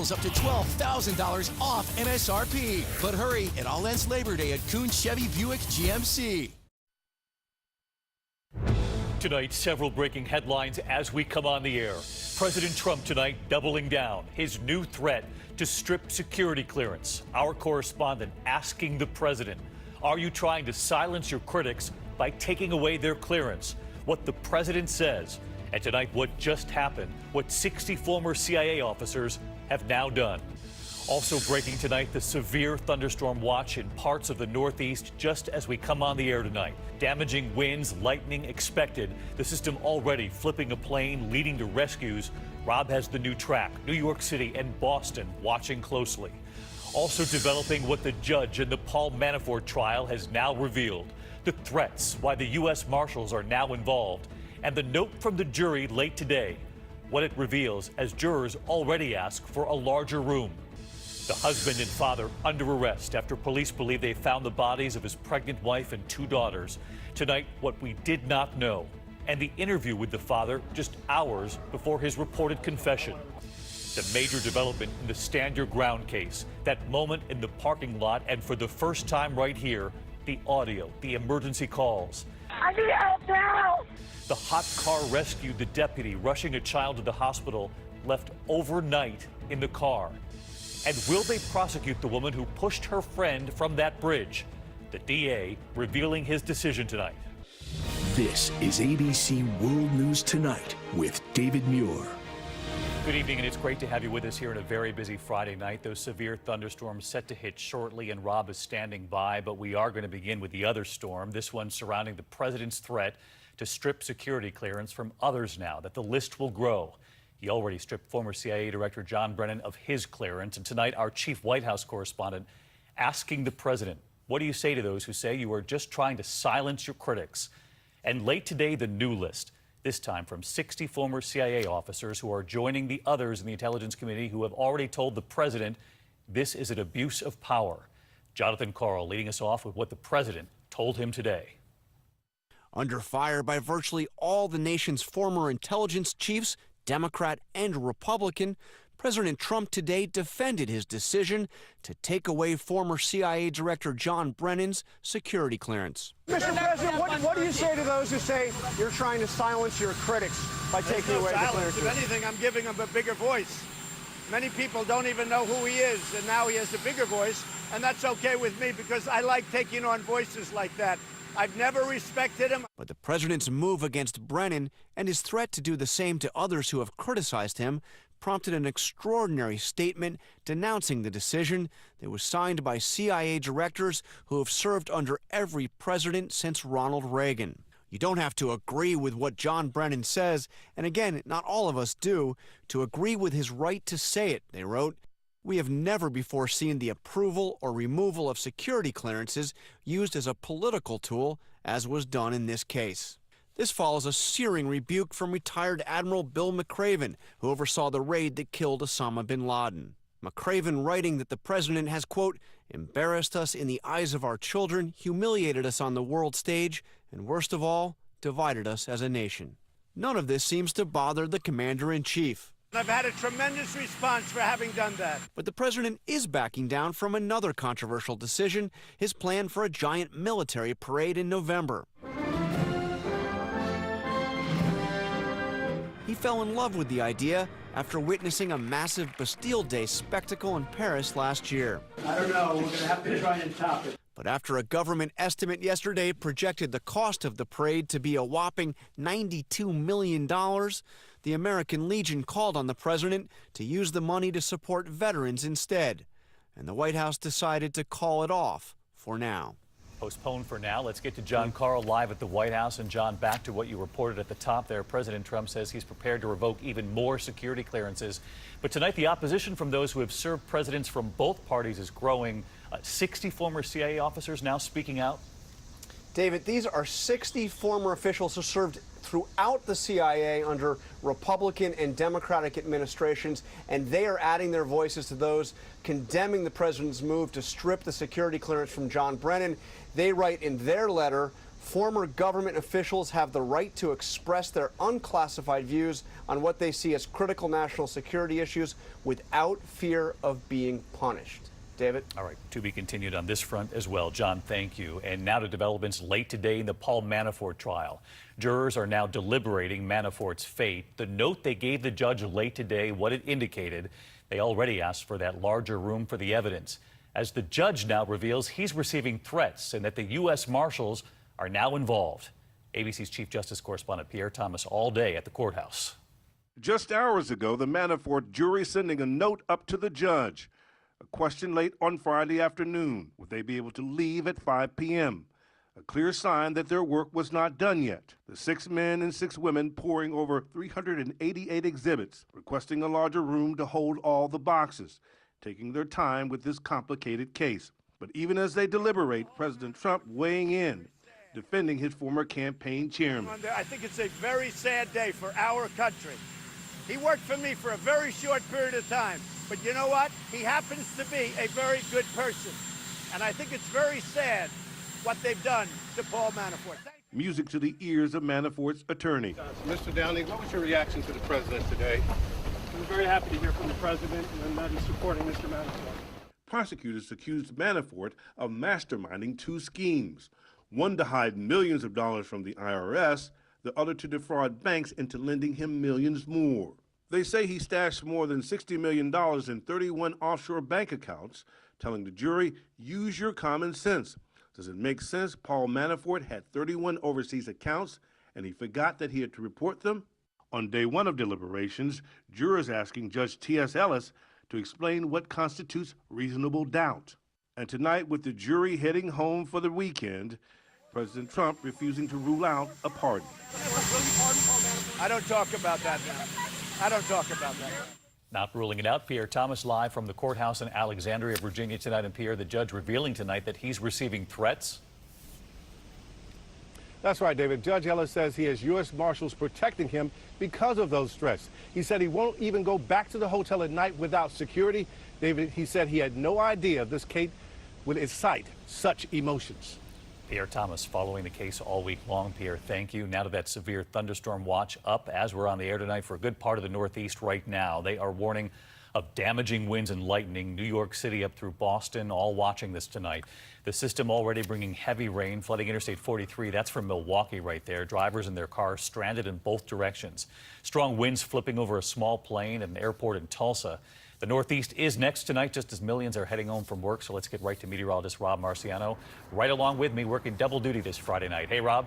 vehicles up to $12,000 off MSRP. But hurry, it all ends Labor Day at Kuhn Chevy Buick GMC. Tonight, several breaking headlines as we come on the air. President Trump tonight doubling down his new threat to strip security clearance. Our correspondent asking the president, are you trying to silence your critics by taking away their clearance? What the president says. And tonight, what just happened, what 60 former CIA officers have now done. Also breaking tonight, the severe thunderstorm watch in parts of the Northeast just as we come on the air tonight. Damaging winds, lightning expected. The system already flipping a plane, leading to rescues. Rob has the new track. New York City and Boston watching closely. Also developing what the judge in the Paul Manafort trial has now revealed. The threats, why the U.S. Marshals are now involved. And the note from the jury late today. What it reveals as jurors already ask for a larger room. The husband and father under arrest after police believe they found the bodies of his pregnant wife and 2 daughters. Tonight, what we did not know. And the interview with the father just hours before his reported confession. The major development in the Stand Your Ground case. That moment in the parking lot, and for the first time right here, the audio, the emergency calls. I need help now! The hot car rescued the deputy rushing a child to the hospital, left overnight in the car. And will they prosecute the woman who pushed her friend from that bridge? The DA revealing his decision tonight. This is ABC World News Tonight with David Muir. Good evening, and it's great to have you with us here on a very busy Friday night. Those severe thunderstorms set to hit shortly, and Rob is standing by. But we are going to begin with the other storm, this one surrounding the president's threat to strip security clearance from others now, that the list will grow. He already stripped former CIA Director John Brennan of his clearance. And tonight, our chief White House correspondent asking the president, what do you say to those who say you are just trying to silence your critics? And late today, the new list, this time from 60 former CIA officers who are joining the others in the intelligence community who have already told the president this is an abuse of power. Jonathan Karl leading us off with what the president told him today. Under fire by virtually all the nation's former intelligence chiefs, Democrat and Republican, President Trump today defended his decision to take away former CIA Director John Brennan's security clearance. Mr. President, what do you say to those who say you're trying to silence your critics by taking away the clearance? If anything, I'm giving him a bigger voice. Many people don't even know who he is, and now he has a bigger voice, and that's okay with me because I like taking on voices like that. I've never respected him. But the president's move against Brennan and his threat to do the same to others who have criticized him prompted an extraordinary statement denouncing the decision that was signed by CIA directors who have served under every president since Ronald Reagan. You don't have to agree with what John Brennan says, and again, not all of us do, to agree with his right to say it, they wrote. We have never before seen the approval or removal of security clearances used as a political tool, as was done in this case. This follows a searing rebuke from retired Admiral Bill McRaven, who oversaw the raid that killed Osama bin Laden. McRaven writing that the president has, quote, embarrassed us in the eyes of our children, humiliated us on the world stage, and worst of all, divided us as a nation. None of this seems to bother the commander-in-chief. I've had a tremendous response for having done that. But the president is backing down from another controversial decision, his plan for a giant military parade in November. He fell in love with the idea after witnessing a massive Bastille Day spectacle in Paris last year. I don't know, we're going to have to try and top it. But after a government estimate yesterday projected the cost of the parade to be a whopping $92 million, the American Legion called on the president to use the money to support veterans instead. And the White House decided to call it off for now. Postponed for now. Let's get to John Karl live at the White House. And John, back to what you reported at the top there. President Trump says he's prepared to revoke even more security clearances. But tonight, the opposition from those who have served presidents from both parties is growing. 60 former CIA officers now speaking out. David, these are 60 former officials who served throughout the CIA under Republican and Democratic administrations, and they are adding their voices to those condemning the president's move to strip the security clearance from John Brennan. They write in their letter, Former government officials have the right to express their unclassified views on what they see as critical national security issues without fear of being punished. David? All right, to be continued on this front as well. John, thank you. And now to developments late today in the Paul Manafort trial. Jurors are now deliberating Manafort's fate. The note they gave the judge late today, what it indicated, they already asked for that larger room for the evidence. As the judge now reveals he's receiving threats and that the U.S. Marshals are now involved. ABC's Chief Justice correspondent Pierre Thomas all day at the courthouse. Just hours ago, the Manafort jury sending a note up to the judge. A question late on Friday afternoon. Would they be able to leave at 5 p.m.? A clear sign that their work was not done yet. The 6 men and 6 women poring over 388 exhibits, requesting a larger room to hold all the boxes, taking their time with this complicated case. But even as they deliberate, President Trump weighing in, defending his former campaign chairman. I think it's a very sad day for our country. He worked for me for a very short period of time, but you know what? He happens to be a very good person. And I think it's very sad what they've done to Paul Manafort. Music to the ears of Manafort's attorney. Mr. Downing, what was your reaction to the president today? I'm very happy to hear from the president and that he's supporting Mr. Manafort. Prosecutors accused Manafort of masterminding 2 schemes. One to hide millions of dollars from the IRS, the other to defraud banks into lending him millions more. They say he stashed more than $60 million in 31 offshore bank accounts, telling the jury, use your common sense. Does it make sense Paul Manafort had 31 overseas accounts and he forgot that he had to report them? On day 1 of deliberations, jurors asking Judge T.S. Ellis to explain what constitutes reasonable doubt. And tonight, with the jury heading home for the weekend, President Trump refusing to rule out a pardon. I don't talk about that now. I don't talk about that. Not ruling it out. Pierre Thomas live from the courthouse in Alexandria, Virginia tonight. And Pierre, the judge revealing tonight that he's receiving threats. That's right, David. Judge Ellis says he has U.S. Marshals protecting him because of those threats. He said he won't even go back to the hotel at night without security. David, he said he had no idea this case would incite such emotions. Pierre Thomas following the case all week long. Pierre, thank you. Now to that severe thunderstorm watch up as we're on the air tonight for a good part of the Northeast right now. They are warning of damaging winds and lightning. New York City up through Boston, all watching this tonight. The system already bringing heavy rain, flooding Interstate 43. That's from Milwaukee right there. Drivers in their cars stranded in both directions. Strong winds flipping over a small plane at an airport in Tulsa. The Northeast is next tonight, just as millions are heading home from work. So let's get right to meteorologist Rob Marciano, right along with me, working double duty this Friday night. Hey, Rob.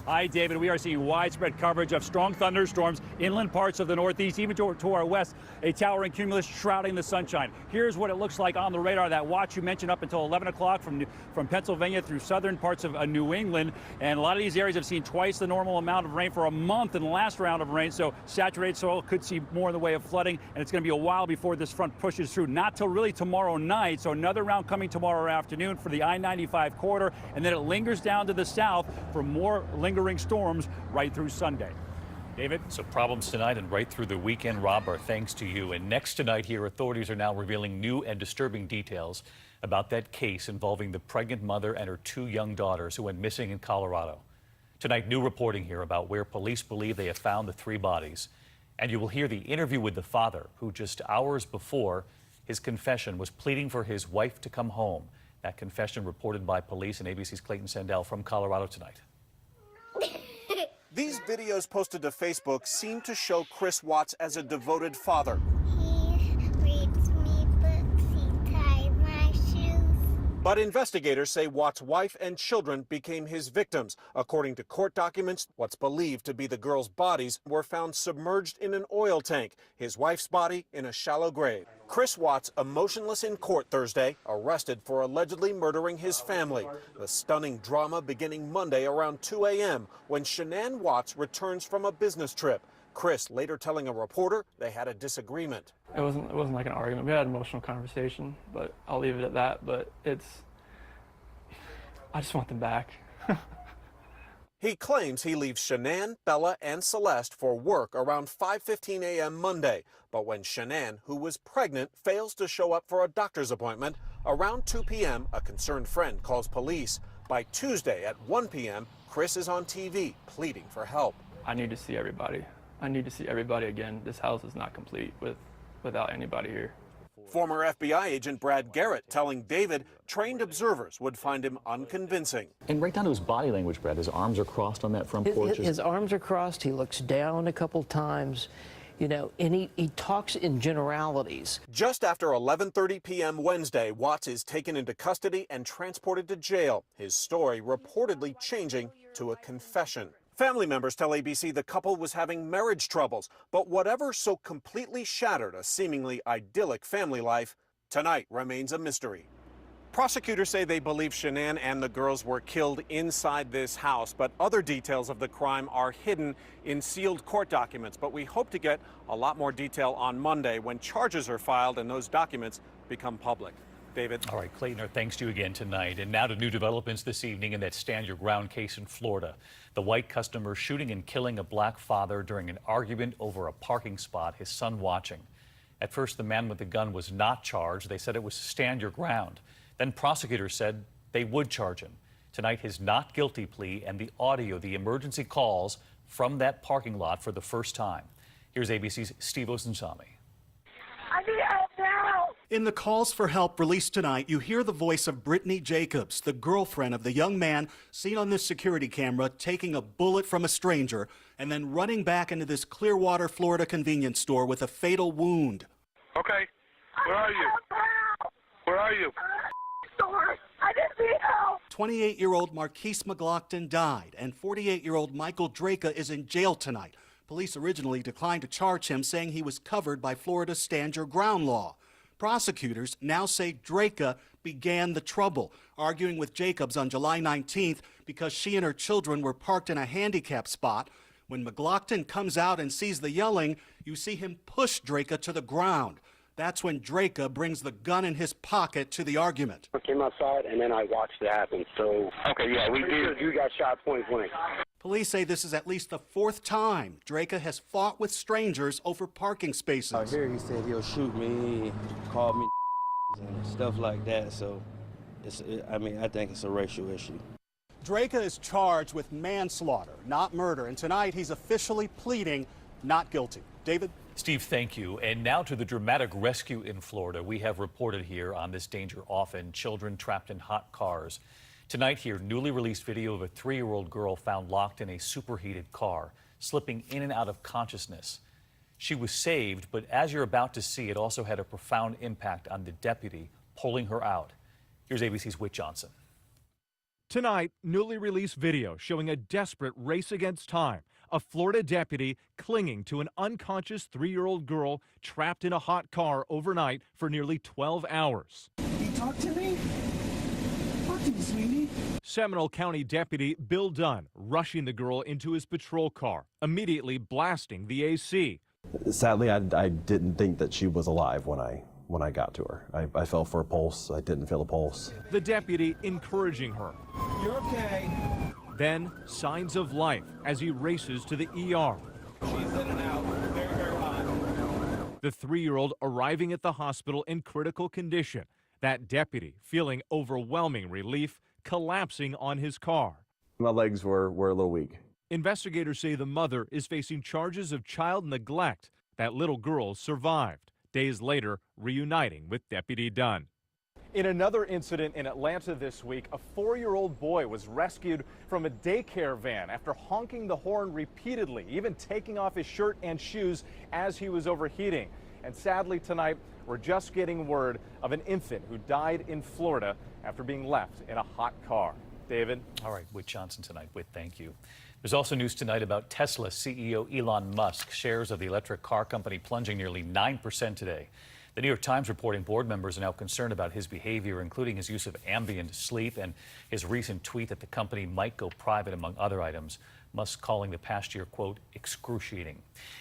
Hi, David. We are seeing widespread coverage of strong thunderstorms inland parts of the Northeast, even to our west, a towering cumulus shrouding the sunshine. Here's what it looks like on the radar. That watch you mentioned up until 11 o'clock from Pennsylvania through southern parts of New England. And a lot of these areas have seen twice the normal amount of rain for a month in the last round of rain. So saturated soil could see more in the way of flooding. And it's going to be a while before this front pushes through. Not till really tomorrow night. So another round coming tomorrow afternoon for the I-95 corridor. And then it lingers down to the south for more lingering storms right through Sunday. David? So problems tonight and right through the weekend, Rob, are thanks to you. And next tonight here, authorities are now revealing new and disturbing details about that case involving the pregnant mother and her 2 young daughters who went missing in Colorado. Tonight, new reporting here about where police believe they have found the 3 bodies. And you will hear the interview with the father, who just hours before his confession was pleading for his wife to come home. That confession reported by police and ABC's Clayton Sandell from Colorado tonight. These videos posted to Facebook seem to show Chris Watts as a devoted father. He reads me books, he ties my shoes. But investigators say Watts' wife and children became his victims. According to court documents, what's believed to be the girls' bodies were found submerged in an oil tank, his wife's body in a shallow grave. Chris Watts, emotionless in court Thursday, arrested for allegedly murdering his family. The stunning drama beginning Monday around 2 a.m. when Shanann Watts returns from a business trip. Chris later telling a reporter they had a disagreement. It wasn't like an argument. We had an emotional conversation, but I'll leave it at that. But I just want them back. He claims he leaves Shanann, Bella, and Celeste for work around 5:15 a.m. Monday. But when Shanann, who was pregnant, fails to show up for a doctor's appointment, around 2 p.m., a concerned friend calls police. By Tuesday at 1 p.m., Chris is on TV pleading for help. I need to see everybody. I need to see everybody again. This house is not complete without anybody here. Former FBI agent Brad Garrett telling David trained observers would find him unconvincing. And right down to his body language, Brad. His arms are crossed on that front porch. His arms are crossed. He looks down a couple times, you know, and he talks in generalities. Just after 11:30 p.m. Wednesday, Watts is taken into custody and transported to jail. His story reportedly changing to a confession. Family members tell ABC the couple was having marriage troubles, but whatever so completely shattered a seemingly idyllic family life tonight remains a mystery. Prosecutors say they believe Shanann and the girls were killed inside this house, but other details of the crime are hidden in sealed court documents. But we hope to get a lot more detail on Monday when charges are filed and those documents become public. David. All right, Clayton, our thanks to you again tonight. And now to new developments this evening in that Stand Your Ground case in Florida. The white customer shooting and killing a black father during an argument over a parking spot, his son watching. At first, the man with the gun was not charged. They said it was Stand Your Ground. Then prosecutors said they would charge him. Tonight, his not guilty plea and the audio, the emergency calls from that parking lot for the first time. Here's ABC's Steve Osunsami. I need help now. In the calls for help released tonight, you hear the voice of Brittany Jacobs, the girlfriend of the young man seen on this security camera taking a bullet from a stranger and then running back into this Clearwater, Florida convenience store with a fatal wound. Okay, where are you? Where are you? Store. I just need help. 28-year-old Marquise McGlockton died, and 48-year-old Michael Draka is in jail tonight. Police originally declined to charge him, saying he was covered by Florida's Stand Your Ground law. Prosecutors now say Draka began the trouble, arguing with Jacobs on July 19th because she and her children were parked in a handicap spot. When McGlockton comes out and sees the yelling, you see him push Draka to the ground. That's when Draka brings the gun in his pocket to the argument. I came outside and then I watched it happen. So, okay, yeah, we did. You got shot point blank. Police say this is at least the fourth time Draka has fought with strangers over parking spaces. Out here, he said he'll shoot me, call me and stuff like that. So, I think it's a racial issue. Draka is charged with manslaughter, not murder, and tonight he's officially pleading not guilty. David? Steve, thank you. And now to the dramatic rescue in Florida. We have reported here on this danger often, children trapped in hot cars. Tonight here, newly released video of a 3-year-old girl found locked in a superheated car, slipping in and out of consciousness. She was saved, but as you're about to see, it also had a profound impact on the deputy pulling her out. Here's ABC's Whit Johnson. Tonight, newly released video showing a desperate race against time. A Florida deputy clinging to an unconscious 3-year-old girl trapped in a hot car overnight for nearly 12 hours. Can you talk to me? Talk to me, sweetie. Seminole County Deputy Bill Dunn rushing the girl into his patrol car, immediately blasting the AC. Sadly, I didn't think that she was alive when I got to her. I felt for a pulse. I didn't feel a pulse. The deputy encouraging her. You're okay. Then signs of life as he races to the ER. She's in and out. Very, very hot. The 3-year-old arriving at the hospital in critical condition. That deputy feeling overwhelming relief, collapsing on his car. My legs were a little weak. Investigators say the mother is facing charges of child neglect. That little girl survived. Days later, reuniting with Deputy Dunn. In another incident in Atlanta this week, a 4-year-old boy was rescued from a daycare van after honking the horn repeatedly, even taking off his shirt and shoes as he was overheating. And sadly tonight, we're just getting word of an infant who died in Florida after being left in a hot car. David? All right, Whit Johnson tonight. Whit, thank you. There's also news tonight about Tesla CEO Elon Musk. Shares of the electric car company plunging nearly 9% today. The New York Times reporting board members are now concerned about his behavior, including his use of Ambien sleep and his recent tweet that the company might go private, among other items. Musk calling the past year, quote, excruciating.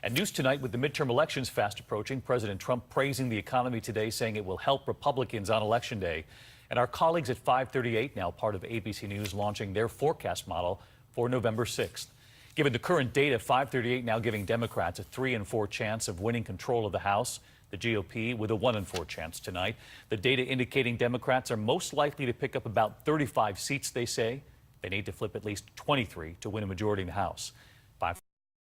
And news tonight with the midterm elections fast approaching. President Trump praising the economy today, saying it will help Republicans on Election Day. And our colleagues at 538, now part of ABC News, launching their forecast model for November 6th. Given the current data, 538 now giving Democrats a 3 in 4 chance of winning control of the House. The GOP with a 1 in 4 chance tonight. The data indicating Democrats are most likely to pick up about 35 seats, they say. They need to flip at least 23 to win a majority in the House.